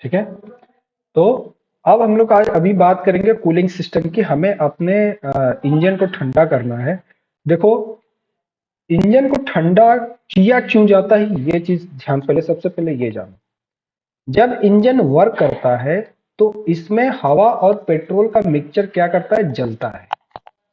ठीक है। तो अब हम लोग आज अभी बात करेंगे कूलिंग सिस्टम की। हमें अपने इंजन को ठंडा करना है। देखो, इंजन को ठंडा किया क्यों जाता है, ये चीज ध्यान, पहले सबसे पहले ये जानो। जब इंजन वर्क करता है तो इसमें हवा और पेट्रोल का मिक्सचर क्या करता है, जलता है।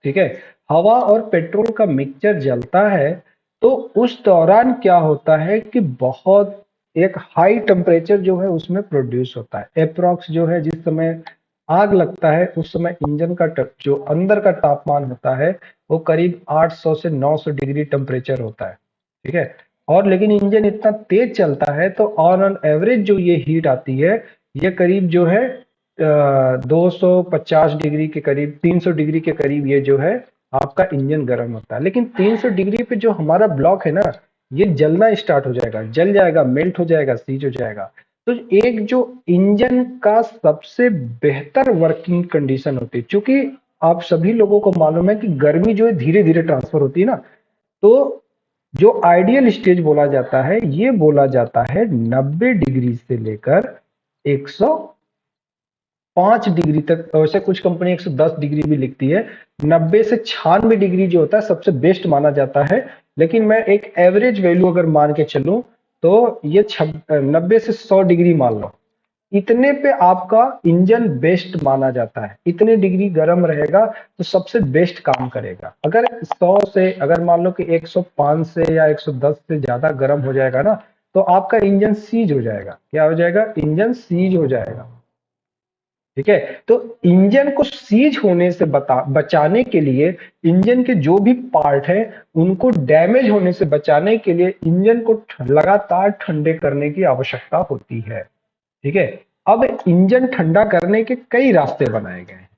ठीक है। हवा और पेट्रोल का मिक्सचर जलता है तो उस दौरान क्या होता है कि बहुत एक हाई टेम्परेचर जो है उसमें प्रोड्यूस होता है। अप्रोक्स जो है जिस समय आग लगता है उस समय इंजन का जो अंदर का तापमान होता है वो करीब 800 से 900 डिग्री टेम्परेचर होता है। ठीक है। और लेकिन इंजन इतना तेज चलता है तो ऑन एवरेज जो ये हीट आती है ये करीब जो है 250 डिग्री के करीब, 300 डिग्री के करीब ये जो है आपका इंजन गर्म होता है। लेकिन 300 डिग्री पे जो हमारा ब्लॉक है ना, ये जलना स्टार्ट हो जाएगा, जल जाएगा, मेल्ट हो जाएगा, सीज हो जाएगा। तो एक जो इंजन का सबसे बेहतर वर्किंग कंडीशन होती है, क्योंकि आप सभी लोगों को मालूम है कि गर्मी जो है धीरे धीरे ट्रांसफर होती है ना, तो जो आइडियल स्टेज बोला जाता है ये बोला जाता है 90 डिग्री से लेकर 105 डिग्री तक। वैसे कुछ कंपनी 110 डिग्री भी लिखती है। 90 से 96 डिग्री जो होता है सबसे बेस्ट माना जाता है। लेकिन मैं एक एवरेज वैल्यू अगर मान के चलूं तो ये 90 से 100 डिग्री मान लो। इतने पे आपका इंजन बेस्ट माना जाता है। इतने डिग्री गर्म रहेगा तो सबसे बेस्ट काम करेगा। अगर 100 से, अगर मान लो कि 105 से या 110 से ज्यादा गर्म हो जाएगा ना तो आपका इंजन सीज हो जाएगा। क्या हो जाएगा, इंजन सीज हो जाएगा। ठीक है। तो इंजन को सीज होने से बचाने के लिए, इंजन के जो भी पार्ट हैं उनको डैमेज होने से बचाने के लिए इंजन को लगातार ठंडे करने की आवश्यकता होती है। ठीक है। अब इंजन ठंडा करने के कई रास्ते बनाए गए हैं।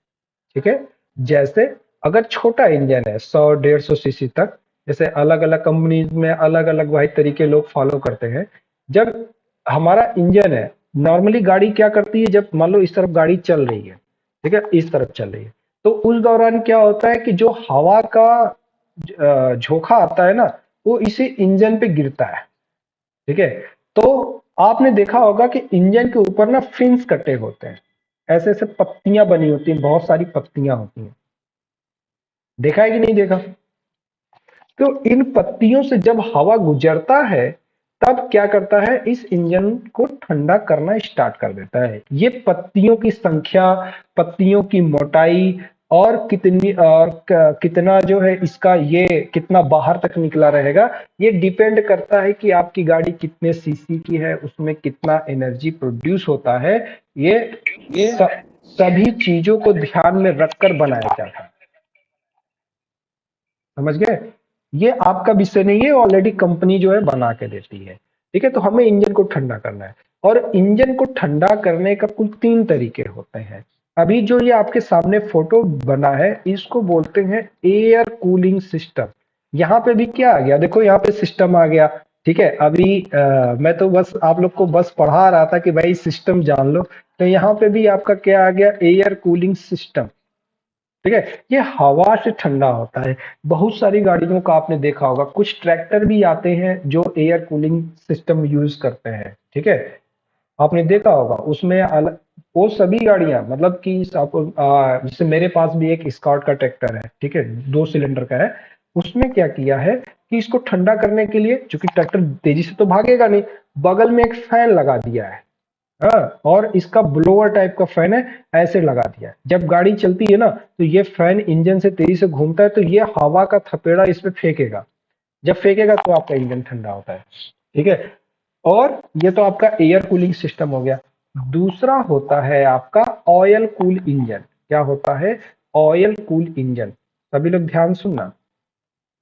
ठीक है। जैसे अगर छोटा इंजन है 100-150 सीसी तक, जैसे अलग अलग कंपनीज में अलग अलग भाई तरीके लोग फॉलो करते हैं। जब हमारा इंजन है, नॉर्मली गाड़ी क्या करती है, जब मान लो इस तरफ गाड़ी चल रही है, ठीक है, इस तरफ चल रही है, तो उस दौरान क्या होता है कि जो हवा का झोंका आता है ना वो इसी इंजन पे गिरता है। ठीक है। तो आपने देखा होगा कि इंजन के ऊपर ना फिन्स कटे होते हैं, ऐसे ऐसे पत्तियां बनी होती हैं, बहुत सारी पत्तियां होती हैं। देखा है कि नहीं देखा? तो इन पत्तियों से जब हवा गुजरता है तब क्या करता है, इस इंजन को ठंडा करना स्टार्ट कर देता है। ये पत्तियों की संख्या, पत्तियों की मोटाई और कितनी और कितना जो है इसका ये कितना बाहर तक निकला रहेगा, ये डिपेंड करता है कि आपकी गाड़ी कितने सीसी की है, उसमें कितना एनर्जी प्रोड्यूस होता है। ये स, सभी चीजों को ध्यान में रखकर बनाया जाता है। समझ गए? ये आपका विषय नहीं है, ऑलरेडी कंपनी जो है बना के देती है। ठीक है। तो हमें इंजन को ठंडा करना है और इंजन को ठंडा करने का कुल 3 तरीके होते हैं। अभी जो ये आपके सामने फोटो बना है इसको बोलते हैं एयर कूलिंग सिस्टम। यहाँ पे भी क्या आ गया, देखो यहाँ पे सिस्टम आ गया। ठीक है। अभी मैं तो बस आप लोग को बस पढ़ा रहा था कि भाई सिस्टम जान लो। तो यहाँ पे भी आपका क्या आ गया, एयर कूलिंग सिस्टम। ठीक है। ये हवा से ठंडा होता है। बहुत सारी गाड़ियों का आपने देखा होगा, कुछ ट्रैक्टर भी आते हैं जो एयर कूलिंग सिस्टम यूज करते हैं। ठीक है। आपने देखा होगा उसमें अलग, वो सभी गाड़ियां मतलब कि आपको जैसे मेरे पास भी एक स्कॉट का ट्रैक्टर है, ठीक है, 2 सिलेंडर का है। उसमें क्या किया है कि इसको ठंडा करने के लिए, क्योंकि ट्रैक्टर तेजी से तो भागेगा नहीं, बगल में एक फैन लगा दिया है। हाँ, और इसका ब्लोअर टाइप का फैन है, ऐसे लगा दिया। जब गाड़ी चलती है ना तो ये फैन इंजन से तेजी से घूमता है तो ये हवा का थपेड़ा इस पे फेंकेगा। जब फेंकेगा तो आपका इंजन ठंडा होता है। ठीक है। और ये तो आपका एयर कूलिंग सिस्टम हो गया। दूसरा होता है आपका ऑयल कूल इंजन। क्या होता है? Oil cool engine. सभी लोग ध्यान सुनना।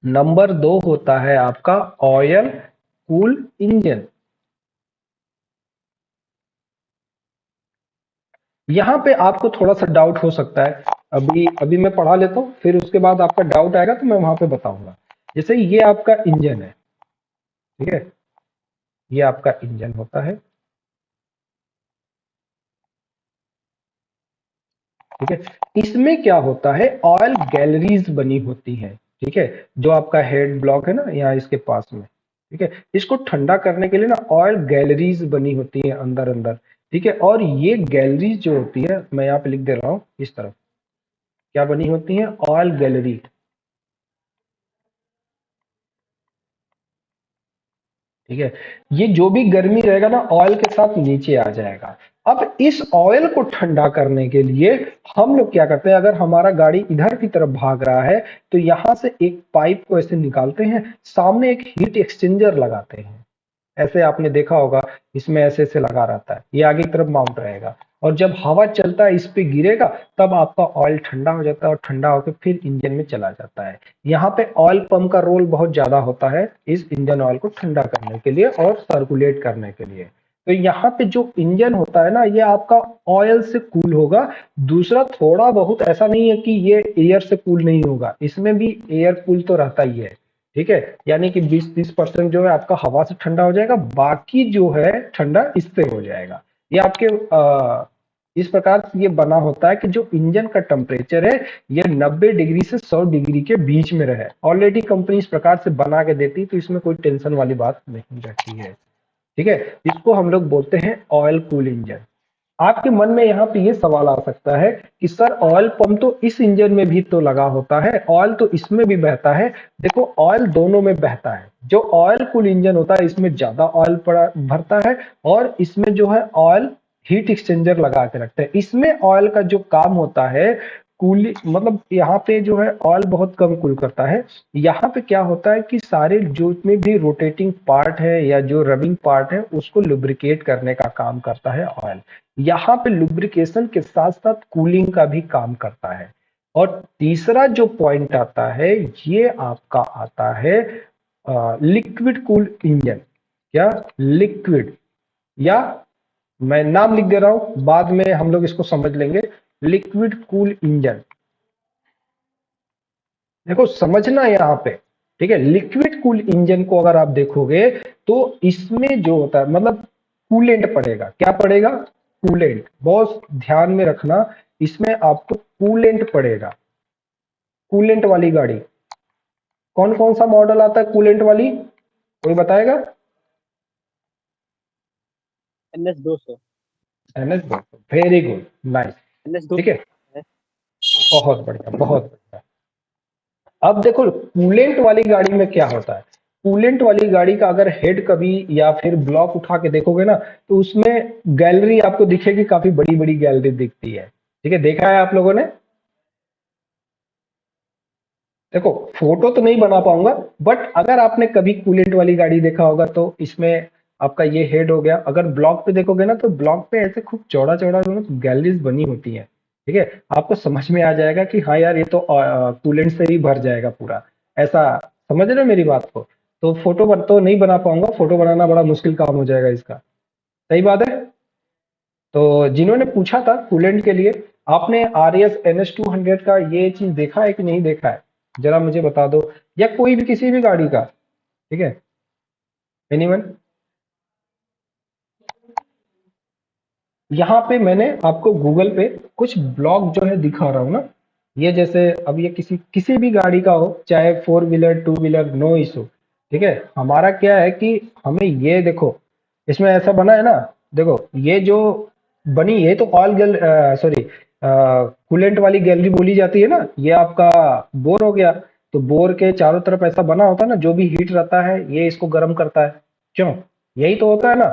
नंबर 2 होता है आपका ऑयल कूल इंजन। यहाँ पे आपको थोड़ा सा डाउट हो सकता है। अभी अभी मैं पढ़ा लेता हूँ, फिर उसके बाद आपका डाउट आएगा तो मैं वहां पे बताऊंगा। जैसे ये आपका इंजन है, ठीक है, ये आपका इंजन होता है। ठीक है। इसमें क्या होता है, ऑयल गैलरीज बनी होती है। ठीक है। जो आपका हेड ब्लॉक है ना यहाँ इसके पास में, ठीक है, इसको ठंडा करने के लिए ना ऑयल गैलरीज बनी होती है अंदर अंदर। ठीक है। और ये गैलरी जो होती है, मैं यहाँ पे लिख दे रहा हूँ इस तरफ, क्या बनी होती है, ऑयल गैलरी। ठीक है। ये जो भी गर्मी रहेगा ना ऑयल के साथ नीचे आ जाएगा। अब इस ऑयल को ठंडा करने के लिए हम लोग क्या करते हैं, अगर हमारा गाड़ी इधर की तरफ भाग रहा है तो यहां से एक पाइप को ऐसे निकालते हैं, सामने एक हीट एक्सचेंजर लगाते हैं। ऐसे आपने देखा होगा, इसमें ऐसे ऐसे लगा रहता है, ये आगे की तरफ माउंट रहेगा, और जब हवा चलता है इस पे गिरेगा तब आपका ऑयल ठंडा हो जाता है, और ठंडा होकर फिर इंजन में चला जाता है। यहाँ पे ऑयल पंप का रोल बहुत ज्यादा होता है इस इंजन ऑयल को ठंडा करने के लिए और सर्कुलेट करने के लिए। तो यहाँ पे जो इंजन होता है ना, ये आपका ऑयल से कूल होगा। दूसरा, थोड़ा बहुत ऐसा नहीं है कि ये एयर से कूल नहीं होगा, इसमें भी एयर कूल तो रहता ही है। ठीक है, यानी कि 20-30% जो है आपका हवा से ठंडा हो जाएगा, बाकी जो है ठंडा इससे हो जाएगा। ये आपके इस प्रकार से ये बना होता है कि जो इंजन का टेम्परेचर है ये 90 डिग्री से 100 डिग्री के बीच में रहे। ऑलरेडी कंपनी इस प्रकार से बना के देती है, तो इसमें कोई टेंशन वाली बात नहीं रहती है। ठीक है, इसको हम लोग बोलते हैं ऑयल कूल इंजन। आपके मन में यहाँ पे ये सवाल आ सकता है कि सर ऑयल पंप तो इस इंजन में भी तो लगा होता है, ऑयल तो इसमें भी बहता है। देखो, ऑयल दोनों में बहता है। जो ऑयल कूल इंजन होता है इसमें ज्यादा ऑयल पड़ा भरता है, और इसमें जो है ऑयल हीट एक्सचेंजर लगा के रखते हैं। इसमें ऑयल का जो काम होता है कूलिंग, मतलब यहाँ पे जो है ऑयल बहुत कम कूल करता है। यहाँ पे क्या होता है कि सारे जो में भी रोटेटिंग पार्ट है या जो रबिंग पार्ट है उसको लुब्रिकेट करने का काम करता है ऑयल। यहाँ पे लुब्रिकेशन के साथ साथ कूलिंग का भी काम करता है। और तीसरा जो पॉइंट आता है, ये आपका आता है लिक्विड कूल इंजन। क्या? लिक्विड, या मैं नाम लिख दे रहा हूं, बाद में हम लोग इसको समझ लेंगे। लिक्विड कूल इंजन, देखो समझना यहाँ पे। ठीक है, लिक्विड कूल इंजन को अगर आप देखोगे तो इसमें जो होता है, मतलब कूलेंट पड़ेगा। क्या पड़ेगा? कूलेंट। बहुत ध्यान में रखना, इसमें आपको कूलेंट पड़ेगा। कूलेंट वाली गाड़ी, कौन कौन सा मॉडल आता है कूलेंट वाली, कोई बताएगा? NS 200। NS, very good, nice. NS 200 ठीक है, है। बहुत बढ़िया, बहुत बढ़िया। अब देखो कूलेंट वाली गाड़ी में क्या होता है, कूलेंट वाली गाड़ी का अगर हेड कभी या फिर ब्लॉक उठा के देखोगे ना, तो उसमें गैलरी आपको दिखेगी, काफी बड़ी बड़ी गैलरी दिखती है। ठीक है, देखा है आप लोगों ने? देखो, फोटो तो नहीं बना पाऊंगा, बट अगर आपने कभी कूलेंट वाली गाड़ी देखा होगा तो इसमें आपका ये हेड हो गया। अगर ब्लॉक पे देखोगे ना तो ब्लॉक पे ऐसे खूब चौड़ा चौड़ा गैलरीज बनी होती है। ठीक है, आपको समझ में आ जाएगा कि हाँ यार, ये तो कूलेंट से ही भर जाएगा पूरा, ऐसा। समझ रहे हो मेरी बात को? तो तो नहीं बना पाऊंगा, फोटो बनाना बड़ा मुश्किल काम हो जाएगा इसका। सही बात है। तो जिन्होंने पूछा था कूलेंट के लिए, आपने RS NS 200 का ये चीज देखा है कि नहीं देखा है, जरा मुझे बता दो, या कोई भी किसी भी गाड़ी का। ठीक है, एनीवन? यहाँ पे मैंने आपको गूगल पे कुछ ब्लॉग जो है दिखा रहा हूँ ना, ये जैसे अब ये किसी किसी भी गाड़ी का हो, चाहे 4 व्हीलर 2 व्हीलर, नो इशू। ठीक है, हमारा क्या है कि हमें ये देखो, इसमें ऐसा बना है ना, देखो ये जो बनी है तो ऑयल गैल सॉरी कूलेंट वाली गैलरी बोली जाती है ना, ये आपका बोर हो गया। तो बोर के चारों तरफ ऐसा बना होता है ना, जो भी हीट रहता है ये इसको गर्म करता है। क्यों? यही तो होता है ना,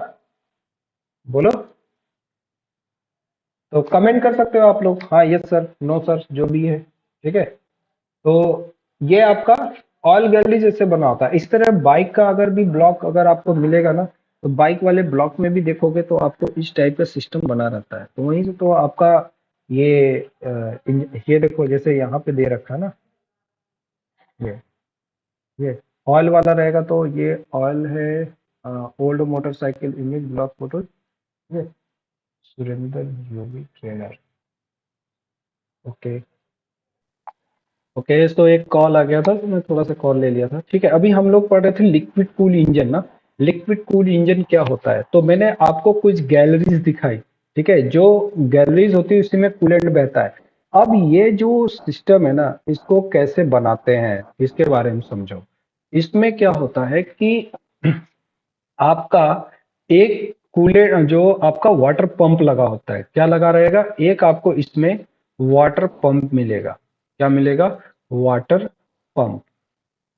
बोलो। तो कमेंट कर सकते हो आप लोग, हाँ यस सर, नो सर, जो भी है। ठीक है, तो ये आपका ऑयल गैलरी जैसे बना होता है। इस तरह बाइक का अगर भी ब्लॉक अगर आपको मिलेगा ना, तो बाइक वाले ब्लॉक में भी देखोगे तो आपको इस टाइप का सिस्टम बना रहता है। तो वहीं से तो आपका ये ये देखो, जैसे यहाँ पे दे रखा है ना, ये ये ऑयल वाला रहेगा, तो ये ऑयल है, old motorcycle image block photo, ये सुरेंद्र योगी ट्रेनर। ओके, ओके, तो एक कॉल आ गया था तो मैं थोड़ा सा कॉल ले लिया था। ठीक है, अभी हम लोग पढ़ रहे थे लिक्विड कूल इंजन ना। लिक्विड कूल इंजन क्या होता है, तो मैंने आपको कुछ गैलरीज दिखाई। ठीक है, जो गैलरीज होती है उसी में कूलेंट बहता है। अब ये जो सिस्टम है ना, इसको कैसे बनाते हैं इसके बारे में समझो। इसमें क्या होता है कि आपका एक कूलेंट जो आपका वाटर पंप लगा होता है, क्या लगा रहेगा, एक आपको इसमें वाटर पंप मिलेगा। क्या मिलेगा, वाटर पंप।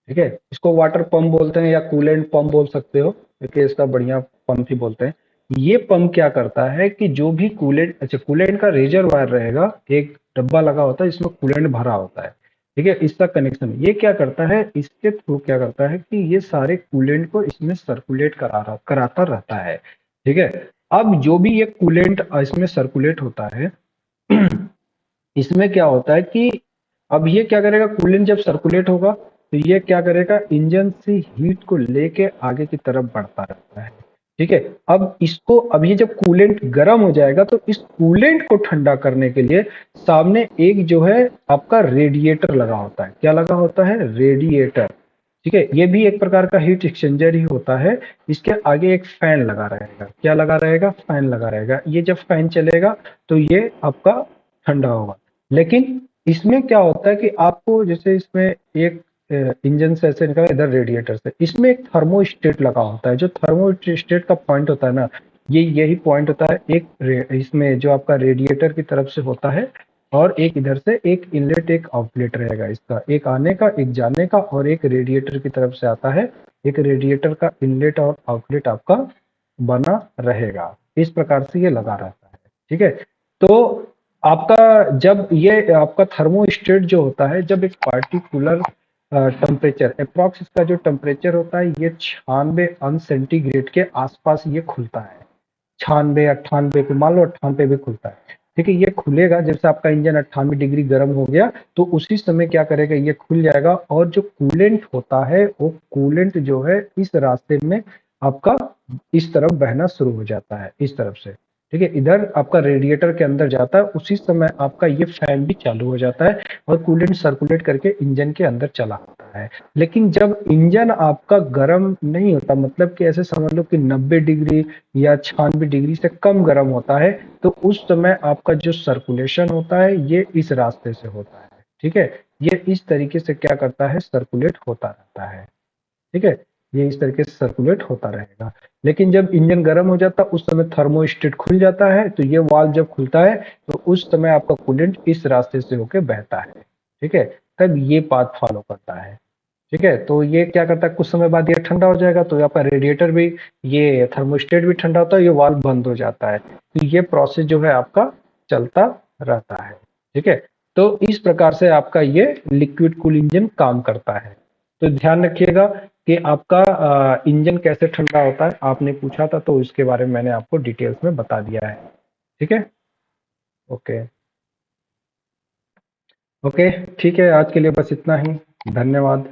ठीक है, इसको वाटर पंप बोलते हैं या कूलेंट पंप बोल सकते हो, क्योंकि इसका बढ़िया पंप ही बोलते हैं। ये पंप क्या करता है कि जो भी कूलेंट, अच्छा कूलेंट का रेजरवायर रहेगा, एक डब्बा लगा होता है इसमें कूलेंट भरा होता है। ठीक है, इसका कनेक्शन ये क्या करता है, इसके थ्रू क्या करता है कि ये सारे कूलेंट को इसमें सर्कुलेट कराता रहता है। ठीक है, अब जो भी ये कूलेंट इसमें सर्कुलेट होता है इसमें क्या होता है कि अब ये क्या करेगा, कूलेंट जब सर्कुलेट होगा तो ये क्या करेगा, इंजन से हीट को लेके आगे की तरफ बढ़ता रहता है। ठीक है, अब इसको, अब ये जब कूलेंट गर्म हो जाएगा तो इस कूलेंट को ठंडा करने के लिए सामने एक जो है आपका रेडिएटर लगा होता है। क्या लगा होता है, रेडिएटर। ठीक है, ये भी एक प्रकार का हीट एक्सचेंजर ही होता है। इसके आगे एक फैन लगा रहेगा। क्या लगा रहेगा, फैन लगा रहेगा। ये जब फैन चलेगा तो ये आपका ठंडा होगा। लेकिन इसमें क्या होता है कि आपको जैसे इसमें एक इंजन से ऐसे निकला, इधर रेडिएटर से, इसमें एक थर्मोस्टेट लगा होता है। जो थर्मोस्टेट का पॉइंट होता है ना, ये यही पॉइंट होता है एक इसमें जो आपका रेडिएटर की तरफ से होता है, और एक इधर से एक इनलेट एक आउटलेट रहेगा इसका, एक आने का एक जाने का, और एक रेडिएटर की तरफ से आता है, एक रेडिएटर का इनलेट और आउटलेट आपका बना रहेगा। इस प्रकार से ये लगा रहता है। ठीक है, तो आपका जब ये आपका थर्मोस्टेट जो होता है, जब एक पार्टिकुलर टेम्परेचर, अप्रॉक्स इसका जो टेम्परेचर होता है ये 96 अंश सेंटीग्रेड के आसपास ये खुलता है। 96 98 पे, मान लो 98 पे खुलता है। ठीक है, ये खुलेगा जैसे आपका इंजन 98 डिग्री गर्म हो गया तो उसी समय क्या करेगा, ये खुल जाएगा, और जो कूलेंट होता है वो कूलेंट जो है इस रास्ते में आपका इस तरफ बहना शुरू हो जाता है, इस तरफ से। ठीक है, इधर आपका रेडिएटर के अंदर जाता है, उसी समय आपका ये फैन भी चालू हो जाता है और कूलेंट सर्कुलेट करके इंजन के अंदर चला आता है। लेकिन जब इंजन आपका गर्म नहीं होता, मतलब कि ऐसे समझ लो कि 90 डिग्री या 96 डिग्री से कम गर्म होता है, तो उस समय आपका जो सर्कुलेशन होता है ये इस रास्ते से होता है। ठीक है, ये इस तरीके से क्या करता है, सर्कुलेट होता रहता है। ठीक है, ये इस तरीके से सर्कुलेट होता रहेगा। लेकिन जब इंजन गर्म हो जाता है उस समय थर्मोस्टेट खुल जाता है, तो ये वाल्व जब खुलता है तो उस समय आपका कूलेंट इस रास्ते से होके बहता है। ठीक है, तब ये पाथ फॉलो करता है। ठीक है, तो ये क्या करता है, कुछ समय बाद ये ठंडा हो जाएगा तो आपका रेडिएटर भी, ये थर्मोस्टेट भी ठंडा होता है, ये वाल्व बंद हो जाता है। तो ये प्रोसेस जो है आपका चलता रहता है। ठीक है, तो इस प्रकार से आपका ये लिक्विड कूल इंजन काम करता है। तो ध्यान रखिएगा कि आपका इंजन कैसे ठंडा होता है, आपने पूछा था तो इसके बारे में मैंने आपको डिटेल्स में बता दिया है। ठीक है, ओके। ओके, ठीक है, आज के लिए बस इतना ही। धन्यवाद।